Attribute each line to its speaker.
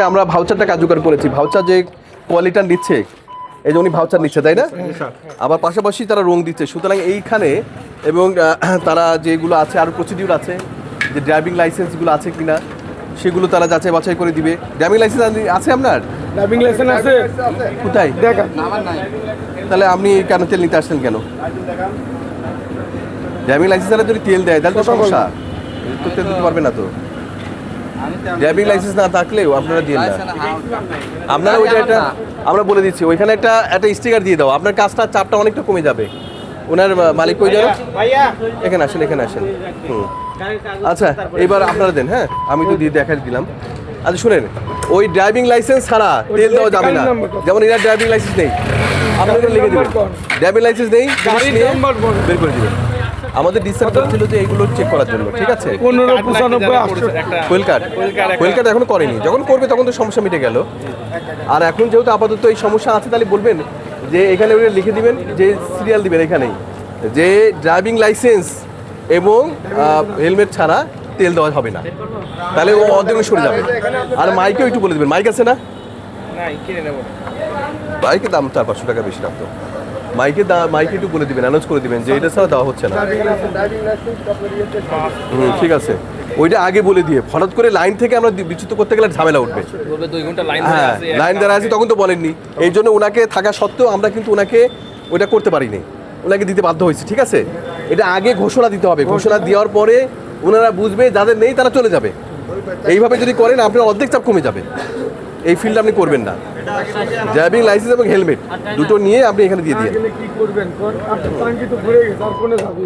Speaker 1: আমরা ভাউচারটা কার্যকর করেছি। ভাউচার যে কোয়ালিটি নিচ্ছে, এই যে উনি ভাউচার নিচ্ছে, তাই না? আবার পাশাপাশি তারা রং দিচ্ছে। সুতরাং এইখানে এবং তারা যেগুলো আছে আরও প্রসিডিউর আছে, যে ড্রাইভিং লাইসেন্সগুলো আছে কিনা সেগুলো তারা যাচাই বাছাই করে দিবে। ড্রাইভিং লাইসেন্স আছে আপনার?
Speaker 2: ড্রাইভিং লাইসেন্স আছে
Speaker 1: কোথায়?
Speaker 2: দেখান।
Speaker 1: তাহলে আপনি কেন তেল নিতে আসছেন কেন? ড্রাইভিং লাইসেন্স ছাড়া যদি তেল দেয় তাহলে তো সমস্যা, তো তেল দিতে পারবে না। তো ড্রাইভিং লাইসেন্স না থাকলেও আপনারা দিয়ে না, আপনারা ওইটা একটা আমরা বলে দিচ্ছি, ওইখানে একটা স্টিকার দিয়ে দাও, আপনার কাজটা চাপটা অনেকটা কমে যাবে। ওনার মালিক কই যাবে? এখানে আসেন, এখানে আসেন। আচ্ছা এবার আপনারা দেন। হ্যাঁ আমি তো দিয়ে দেখা দিলাম। আচ্ছা শুনেন, ওই ড্রাইভিং লাইসেন্স ছাড়া তেল দেওয়া যাবে না। যেমন এনার ড্রাইভিং লাইসেন্স নেই, আপনাদের লিখে দেবেন ড্রাইভিং লাইসেন্স নেই, বের করে দেবেন। আমাদের ডিসচার্জ ছিল যে এইগুলো চেক করার জন্য, ঠিক আছে?
Speaker 2: 1595
Speaker 1: কোয়েল কার্ড এখনো করেনি, যখন করবে তখন তো সমস্যা মিটে গেল। আর এখন যেহেতু আপাতত এই সমস্যা আছে, তাহলে বলবেন যে এখানে লিখে দিবেন, যে সিরিয়াল দিবেন এখানেই, যে ড্রাইভিং লাইসেন্স এবং হেলমেট ছাড়া তেল দেওয়া হবে না। তাহলে ও অর্ধেক সরে যাবে। আর মাইকেও একটু বলে দেবেন, মাইক আছে না? মাইকের দাম 400-500 টাকা বেশি রাখতো। মাইকে একটু বলে দিবেন, অ্যানাউন্স করে দিবেন যে এটা ছাড়া দেওয়া হচ্ছে না। ঠিক আছে, ওইটা আগে বলে দিয়ে হঠাৎ করে লাইন থেকে আমরা বিচ্যুত করতে গেলে ঝামেলা উঠবে। হ্যাঁ লাইন দ্বারা আছে, তখন তো বলেননি। এই জন্য ওনাকে থাকা সত্ত্বেও আমরা কিন্তু ওনাকে ওইটা করতে পারিনি, ওনাকে দিতে বাধ্য হয়েছি। ঠিক আছে, এটা আগে ঘোষণা দিতে হবে। ঘোষণা দেওয়ার পরে ওনারা বুঝবে, যাদের নেই তারা চলে যাবে। এইভাবে যদি করেন আপনার অর্ধেক চাপ কমে যাবে। এই ফিল্ড আপনি করবেন না। ড্রাইভিং লাইসেন্স এবং হেলমেট দুটো নিয়ে আপনি এখানে দিয়ে দিন।
Speaker 2: কি করবেন? আপনার টাঙ্কি তো ঘুরে গেছে, আর কোনে যাবে?